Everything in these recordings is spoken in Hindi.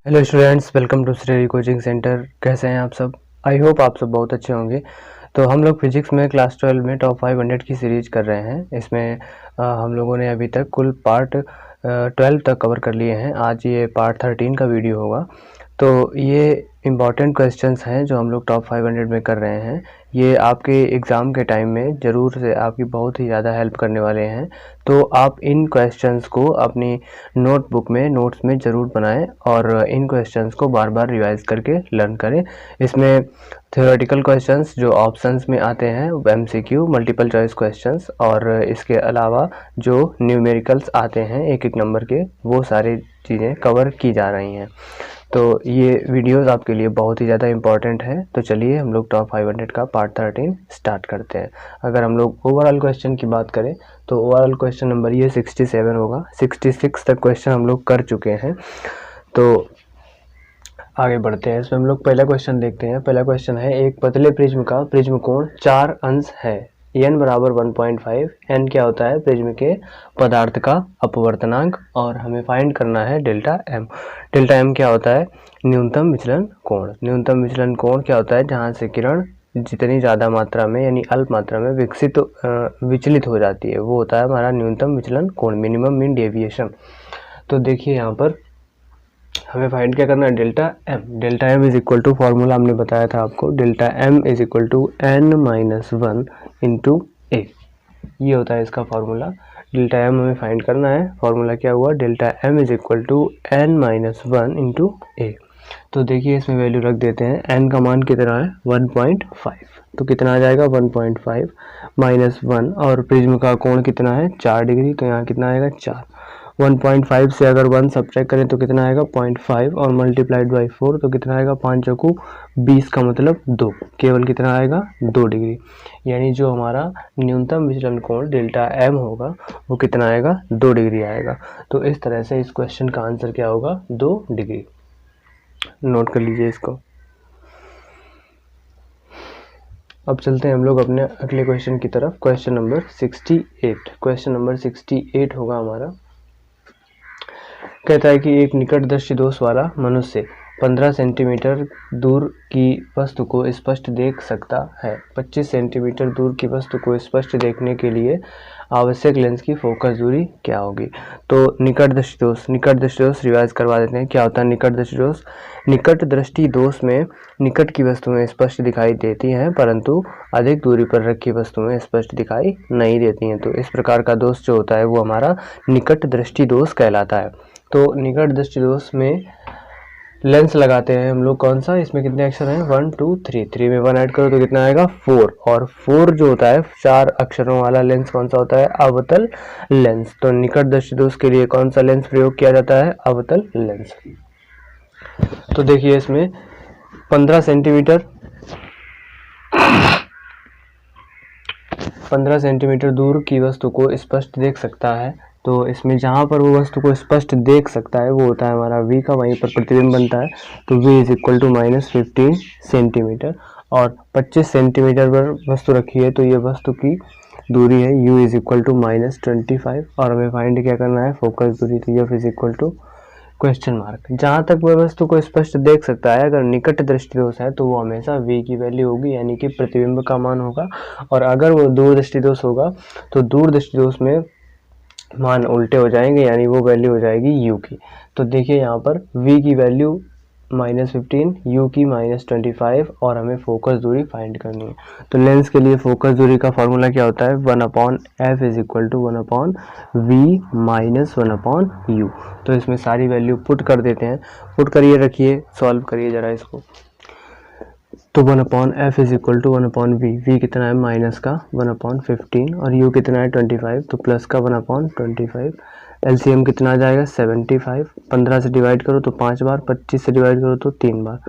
हेलो स्टूडेंट्स, वेलकम टू श्रेय कोचिंग सेंटर। कैसे हैं आप सब? आई होप आप सब बहुत अच्छे होंगे। तो हम लोग फिजिक्स में क्लास 12 में टॉप 500 की सीरीज कर रहे हैं। इसमें हम लोगों ने अभी तक कुल पार्ट 12 तक कवर कर लिए हैं। आज ये पार्ट 13 का वीडियो होगा। तो ये इम्पॉर्टेंट क्वेश्चंस हैं जो हम लोग टॉप 500 में कर रहे हैं। ये आपके एग्ज़ाम के टाइम में ज़रूर से आपकी बहुत ही ज़्यादा हेल्प करने वाले हैं। तो आप इन क्वेश्चंस को अपनी नोटबुक में नोट्स में ज़रूर बनाएं और इन क्वेश्चंस को बार बार रिवाइज करके लर्न करें। इसमें थ्योरेटिकल क्वेश्चंस जो ऑप्शंस में आते हैं, एमसीक्यू, मल्टीपल चॉइस क्वेश्चंस, और इसके अलावा जो न्यूमेरिकल्स आते हैं एक एक नंबर के, वो सारी चीज़ें कवर की जा रही हैं। तो ये वीडियोस आपके लिए बहुत ही ज़्यादा इम्पॉर्टेंट है। तो चलिए हम लोग टॉप 500 का पार्ट 13 स्टार्ट करते हैं। अगर हम लोग ओवरऑल क्वेश्चन की बात करें तो ओवरऑल क्वेश्चन नंबर ये 67 होगा। 66 तक क्वेश्चन हम लोग कर चुके हैं। तो आगे बढ़ते हैं। इसमें हम लोग पहला क्वेश्चन देखते हैं। पहला क्वेश्चन है, एक पतले प्रिज्म का प्रिज्म कोण 4 अंश है, n बराबर 1.5। n क्या होता है? प्रिज्म के पदार्थ का अपवर्तनांक, और हमें फाइंड करना है डेल्टा m। डेल्टा m क्या होता है? न्यूनतम विचलन कोण। न्यूनतम विचलन कोण क्या होता है? जहाँ से किरण जितनी ज़्यादा मात्रा में यानी अल्प मात्रा में विचलित हो जाती है, वो होता है हमारा न्यूनतम विचलन कोण, मिनिमम मीन डेविएशन। तो देखिए यहाँ पर हमें फाइंड क्या करना है? Delta M. Delta M is equal to, formula हमने बताया था आपको, delta M is equal to n-1 into A. ये होता है इसका फॉर्मूला। डेल्टा एम हमें फाइंड करना है। फॉर्मूला क्या हुआ? Delta M is equal to n-1 into A. तो देखिए इसमें वैल्यू रख देते हैं। n का मान कितना है? 1.5। तो कितना आ जाएगा? 1.5 माइनस 1, और प्रिज्म का कोण कितना है? 4 डिग्री। तो यहाँ कितना आएगा? 4। 1.5 से अगर 1 सब्ट्रैक्ट करें तो कितना आएगा? 0.5, और मल्टीप्लाइड बाई 4 तो कितना आएगा? 5 चौकू 20 का मतलब 2। केवल कितना आएगा? 2 डिग्री। यानी जो हमारा न्यूनतम विचलन कोण डेल्टा एम होगा वो कितना आएगा? 2 डिग्री आएगा। तो इस तरह से इस क्वेश्चन का आंसर क्या होगा? 2 डिग्री। नोट कर लीजिए इसको। अब चलते हैं हम लोग अपने अगले क्वेश्चन की तरफ। Question number 68। क्वेश्चन नंबर 68 होगा हमारा। कहता है कि एक निकट दृष्टि दोष वाला मनुष्य 15 सेंटीमीटर दूर की वस्तु को स्पष्ट देख सकता है। 25 सेंटीमीटर दूर की वस्तु को स्पष्ट देखने के लिए आवश्यक लेंस की फोकस दूरी क्या होगी? तो निकट दृष्टि दोष, निकट दृष्टि दोष रिवाइज करवा देते हैं। क्या होता है निकट दृष्टि दोष? निकट दृष्टि दोष में निकट की वस्तुएं स्पष्ट दिखाई देती हैं, परंतु अधिक दूरी पर रखी वस्तुएं स्पष्ट दिखाई नहीं देती हैं। तो इस प्रकार का दोष जो होता है वो हमारा निकट दृष्टि दोष कहलाता है। तो निकट दृष्टि दोष में लेंस लगाते हैं हम लोग। कौन सा? इसमें कितने अक्षर हैं? 1 2 3। 3 में 1 ऐड करो तो कितना आएगा? 4। और 4 जो होता है 4 अक्षरों वाला लेंस कौन सा होता है? अवतल लेंस। तो निकट दृष्टि दोष के लिए कौन सा लेंस प्रयोग किया जाता है? अवतल लेंस। तो देखिए इसमें 15 सेंटीमीटर दूर की वस्तु को स्पष्ट देख सकता है। तो इसमें जहाँ पर वो वस्तु को स्पष्ट देख सकता है वो होता है हमारा v का, वहीं पर प्रतिबिंब बनता है। तो v is equal to -15 centimetre, और 25 सेंटीमीटर पर वस्तु रखी है तो ये वस्तु की दूरी है u इज इक्वल टू -25, और हमें फाइंड क्या करना है? फोकस दूरी। तो f is equal to question mark. जहाँ तक वह वस्तु को स्पष्ट देख सकता है, अगर निकट दृष्टि दोष है तो वो हमेशा v की वैल्यू होगी, यानी कि प्रतिबिंब का मान होगा। और अगर वो दूर दृष्टि दोष होगा तो दूर दृष्टि दोष में मान उल्टे हो जाएंगे, यानी वो वैल्यू हो जाएगी u की। तो देखिए यहाँ पर v की वैल्यू -15, u की -25, और हमें फोकस दूरी फाइंड करनी है। तो लेंस के लिए फोकस दूरी का फॉर्मूला क्या होता है? 1/f is equal to 1/v minus 1/u। तो इसमें सारी वैल्यू पुट कर देते हैं। पुट करिए, रखिए, सॉल्व करिए जरा इसको। तो 1/f is equal to 1/v। v कितना है? माइनस का 1/15, और u कितना है? 25, तो प्लस का 1/25। एलसीएम कितना आ जाएगा? 75। 15 से डिवाइड करो तो 5 बार, 25 से डिवाइड करो तो 3 बार,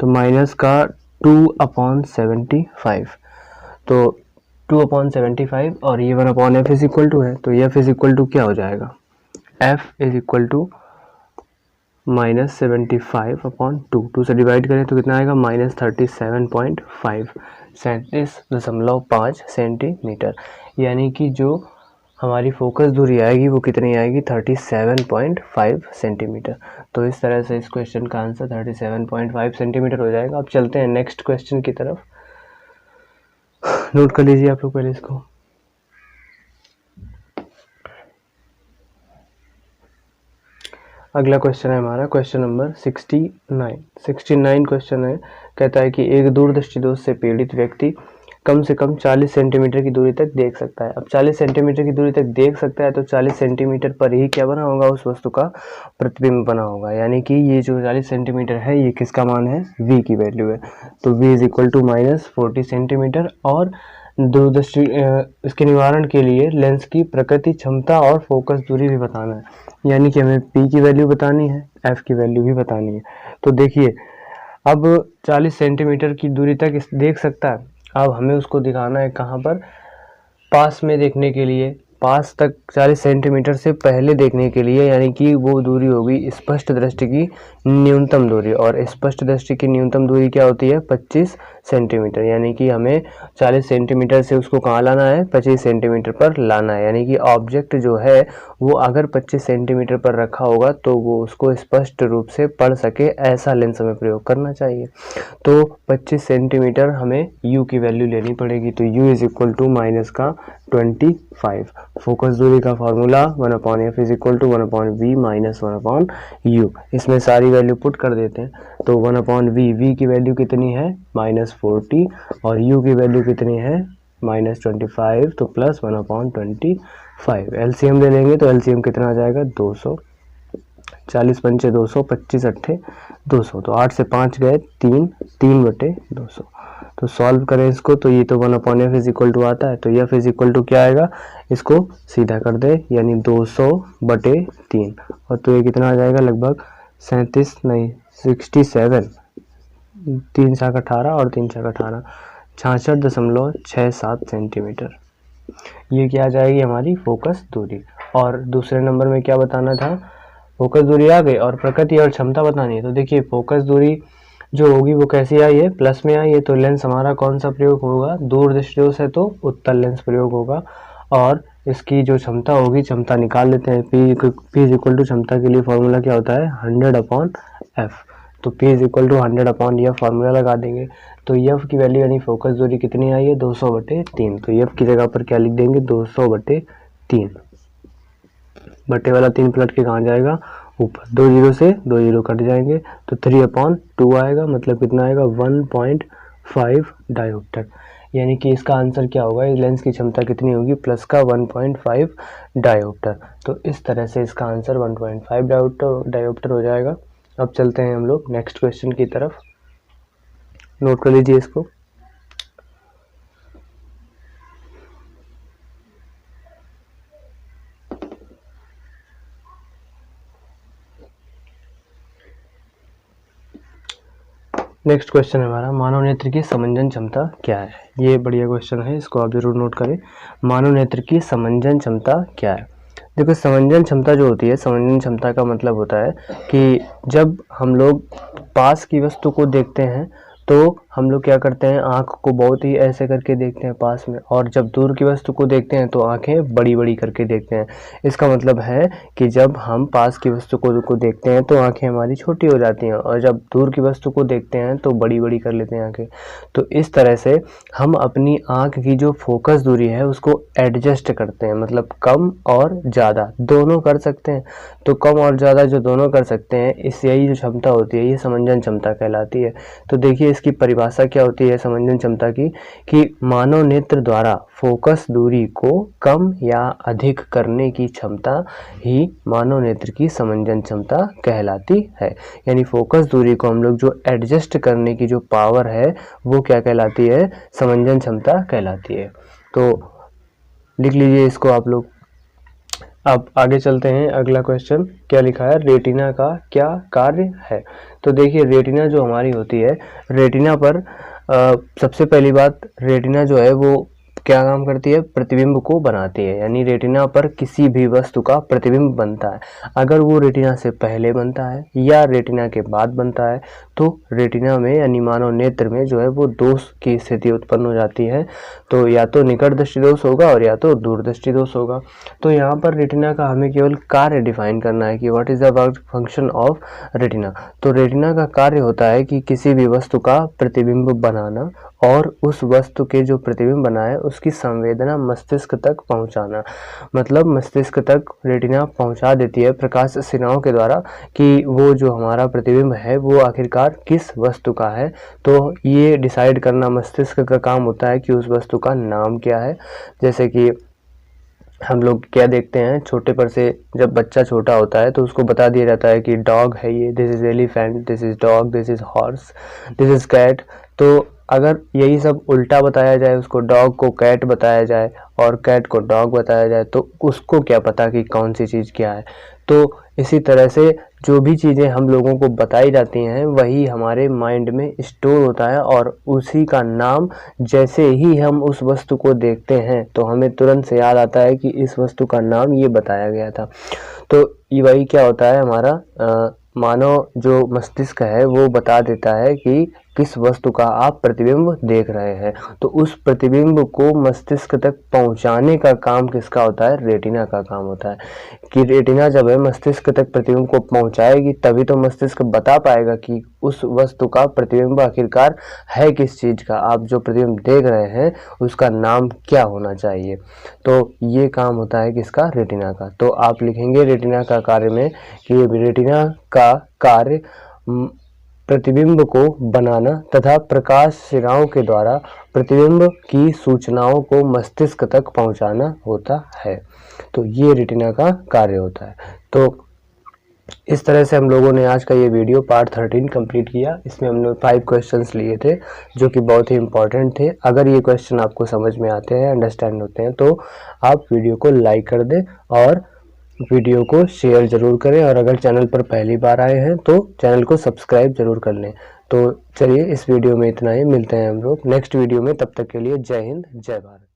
तो माइनस का 2/75। तो 2/75, और ये 1/f इज इक्वल टू है, तो f इज इक्वल टू क्या हो जाएगा? f is equal to -75/2। 2 से डिवाइड करें तो कितना आएगा? -37.5 37.5 सेंटीमीटर। यानी कि जो हमारी फोकस दूरी आएगी वो कितनी आएगी 37.5 सेंटीमीटर। तो इस तरह से इस क्वेश्चन का आंसर 37.5 सेंटीमीटर हो जाएगा। अब चलते हैं नेक्स्ट क्वेश्चन की तरफ। नोट कर लीजिए आप लोग पहले इसको। अगला क्वेश्चन है हमारा क्वेश्चन नंबर 69 क्वेश्चन है। कहता है कि एक दूरदृष्टि दोष से पीड़ित व्यक्ति कम से कम 40 सेंटीमीटर की दूरी तक देख सकता है। अब 40 सेंटीमीटर की दूरी तक देख सकता है तो 40 सेंटीमीटर पर ही क्या बना होगा, उस वस्तु का प्रतिबिंब बना होगा। यानी कि ये जो 40 सेंटीमीटर है ये किसका मान है, v की वैल्यू है। तो v is equal to -40 centimetre. और दूरदृष्टि इसके निवारण के लिए लेंस की प्रकृति, क्षमता और फोकस दूरी भी बताना है। यानी कि हमें p की वैल्यू बतानी है, f की वैल्यू भी बतानी है। तो देखिए अब 40 सेंटीमीटर की दूरी तक देख सकता है। अब हमें उसको दिखाना है कहाँ पर, पास में देखने के लिए, पास तक 40 सेंटीमीटर से पहले देखने के लिए, यानी कि वो दूरी होगी स्पष्ट दृष्टि की न्यूनतम दूरी। और स्पष्ट दृष्टि की न्यूनतम दूरी क्या होती है, 25 सेंटीमीटर। यानी कि हमें 40 सेंटीमीटर से उसको कहाँ लाना है, 25 सेंटीमीटर पर लाना है। यानी कि ऑब्जेक्ट जो है वो अगर 25 सेंटीमीटर पर रखा होगा तो वो उसको स्पष्ट रूप से पढ़ सके, ऐसा लेंस हमें प्रयोग करना चाहिए। तो 25 सेंटीमीटर हमें u की वैल्यू लेनी पड़ेगी। तो u is equal to minus का 25। फोकस दूरी का formula 1/f is equal to 1/v minus 1/u। इसमें सारी वैल्यू पुट कर देते हैं। तो 1/v, v की वैल्यू कितनी है -40 और u की वैल्यू कितनी है -25, तो प्लस 1/25। एलसीएम ले लेंगे तो एलसीएम कितना आ जाएगा 200। 40 पंचे 200, 25 अट्ठे 200। तो 8 से 5 गए 3/200। तो सॉल्व करें इसको तो ये तो 1/f इज इक्वल टू आता है। तो f इज इक्वल टू क्या आएगा, इसको सीधा कर दे, यानी 200/3। और तो ये कितना आ जाएगा, लगभग 67, 3 छाक 18 और 3 छाक 18, 66.67 सेंटीमीटर। ये क्या आ जाएगी हमारी फोकस दूरी। और दूसरे नंबर में क्या बताना था, फोकस दूरी आ गई और प्रकृति और क्षमता बतानी है। तो देखिए फोकस दूरी जो होगी वो कैसी आई है, प्लस में आई है। तो लेंस हमारा कौन सा प्रयोग होगा, दूरदृष्टि दोष है तो उत्तल लेंस प्रयोग होगा। और इसकी जो क्षमता होगी, क्षमता निकाल लेते हैं। p इज इक्वल टू क्षमता के लिए फॉर्मूला क्या होता है 100/f। तो p is equal to 100/f formula लगा देंगे। तो f की वैल्यू यानी फोकस दूरी कितनी आई है 200/3। तो f की जगह पर क्या लिख देंगे 200/3। बटे वाला 3 पलट के कहाँ जाएगा, ऊपर। 2 0 से 2 0 कट जाएंगे तो 3/2 आएगा। मतलब कितना आएगा 1.5 डायोप्टर। यानी कि इसका आंसर क्या होगा, इस लेंस की क्षमता कितनी होगी, प्लस का 1.5 डायोप्टर। तो इस तरह से इसका आंसर 1.5 डायोप्टर हो जाएगा। अब चलते हैं हम लोग नेक्स्ट क्वेश्चन की तरफ। नोट कर लीजिए इसको। नेक्स्ट क्वेश्चन है हमारा, मानव नेत्र की समंजन क्षमता क्या है। ये बढ़िया क्वेश्चन है, इसको आप जरूर नोट करें। मानव नेत्र की समंजन क्षमता क्या है। देखो समंजन क्षमता जो होती है, समंजन क्षमता का मतलब होता है कि जब हम लोग पास की वस्तु को देखते हैं तो हम लोग क्या करते हैं, आँख को बहुत ही ऐसे करके देखते हैं पास में, और जब दूर की वस्तु को देखते हैं तो आँखें बड़ी बड़ी करके देखते हैं। इसका मतलब है कि जब हम पास की वस्तु को देखते हैं तो आँखें हमारी छोटी हो जाती हैं, और जब दूर की वस्तु को देखते हैं तो बड़ी बड़ी कर लेते हैं आँखें। तो इस तरह से हम अपनी आँख की जो फोकस दूरी है उसको एडजस्ट करते हैं, मतलब कम और ज़्यादा दोनों कर सकते हैं। तो कम और ज़्यादा जो दोनों कर सकते हैं, इस यही जो क्षमता होती है ये समंजन क्षमता कहलाती है। तो देखिए इसकी परिभाषा क्या होती है समंजन क्षमता की, कि मानव नेत्र द्वारा फोकस दूरी को कम या अधिक करने की क्षमता ही मानव नेत्र की समंजन क्षमता कहलाती है। यानी फोकस दूरी को हम लोग जो एडजस्ट करने की जो पावर है वो क्या कहलाती है, समंजन क्षमता कहलाती है। तो लिख लीजिए इसको आप लोग। अब आगे चलते हैं, अगला क्वेश्चन क्या लिखा है, रेटिना का क्या कार्य है। तो देखिए रेटिना जो हमारी होती है, रेटिना पर सबसे पहली बात, रेटिना जो है वो क्या काम करती है, प्रतिबिंब को बनाती है। यानी रेटिना पर किसी भी वस्तु का प्रतिबिंब बनता है। अगर वो रेटिना से पहले बनता है या रेटिना के बाद बनता है तो रेटिना में यानी मानव नेत्र में जो है वो दोष की स्थिति उत्पन्न हो जाती है। तो या तो निकट दृष्टि दोष होगा और या तो दूर दृष्टि दोष होगा। तो यहाँ पर रेटिना का हमें केवल कार्य डिफाइन करना है कि what is the function of retina. तो रेटिना का कार्य होता है कि किसी भी वस्तु का प्रतिबिंब बनाना और उस वस्तु के जो प्रतिबिंब बना है उसकी संवेदना मस्तिष्क तक पहुंचाना। मतलब मस्तिष्क तक रेटिना पहुंचा देती है प्रकाश सिराओं के द्वारा कि वो जो हमारा प्रतिबिंब है वो आखिरकार किस वस्तु का है। तो ये डिसाइड करना मस्तिष्क का काम होता है कि उस वस्तु का नाम क्या है। जैसे कि हम लोग क्या देखते हैं, छोटे पर से जब बच्चा छोटा होता है तो उसको बता दिया जाता है कि डॉग है ये, this is elephant, this is dog, this is horse, this is cat. तो अगर यही सब उल्टा बताया जाए, उसको डॉग को कैट बताया जाए और कैट को डॉग बताया जाए तो उसको क्या पता कि कौन सी चीज़ क्या है। तो इसी तरह से जो भी चीज़ें हम लोगों को बताई जाती हैं वही हमारे माइंड में स्टोर होता है और उसी का नाम जैसे ही हम उस वस्तु को देखते हैं तो हमें तुरंत से याद आता है कि इस वस्तु का नाम ये बताया गया था। तो ये वही क्या होता है, हमारा मानव जो मस्तिष्क है वो बता देता है कि किस वस्तु का आप प्रतिबिंब देख रहे हैं। तो उस प्रतिबिंब को मस्तिष्क तक पहुंचाने का काम किसका होता है, रेटिना का काम होता है। कि रेटिना जब है मस्तिष्क तक प्रतिबिंब को पहुंचाएगी तभी तो मस्तिष्क बता पाएगा कि उस वस्तु का प्रतिबिंब आखिरकार है किस चीज़ का, आप जो प्रतिबिंब देख रहे हैं उसका नाम क्या होना चाहिए। तो ये काम होता है किसका, रेटिना का। तो आप लिखेंगे रेटिना का कार्य में कि रेटिना का कार्य प्रतिबिंब को बनाना तथा प्रकाश शिराओं के द्वारा प्रतिबिंब की सूचनाओं को मस्तिष्क तक पहुंचाना होता है। तो ये रेटिना का कार्य होता है। तो इस तरह से हम लोगों ने आज का ये वीडियो पार्ट 13 कंप्लीट किया। इसमें हमने 5 क्वेश्चंस लिए थे जो कि बहुत ही इंपॉर्टेंट थे। अगर ये क्वेश्चन आपको समझ में आते हैं, अंडरस्टैंड होते हैं तो आप वीडियो को लाइक कर दें और वीडियो को शेयर ज़रूर करें। और अगर चैनल पर पहली बार आए हैं तो चैनल को सब्सक्राइब ज़रूर कर लें। तो चलिए इस वीडियो में इतना ही, मिलते हैं हम लोग नेक्स्ट वीडियो में। तब तक के लिए जय हिंद, जय भारत।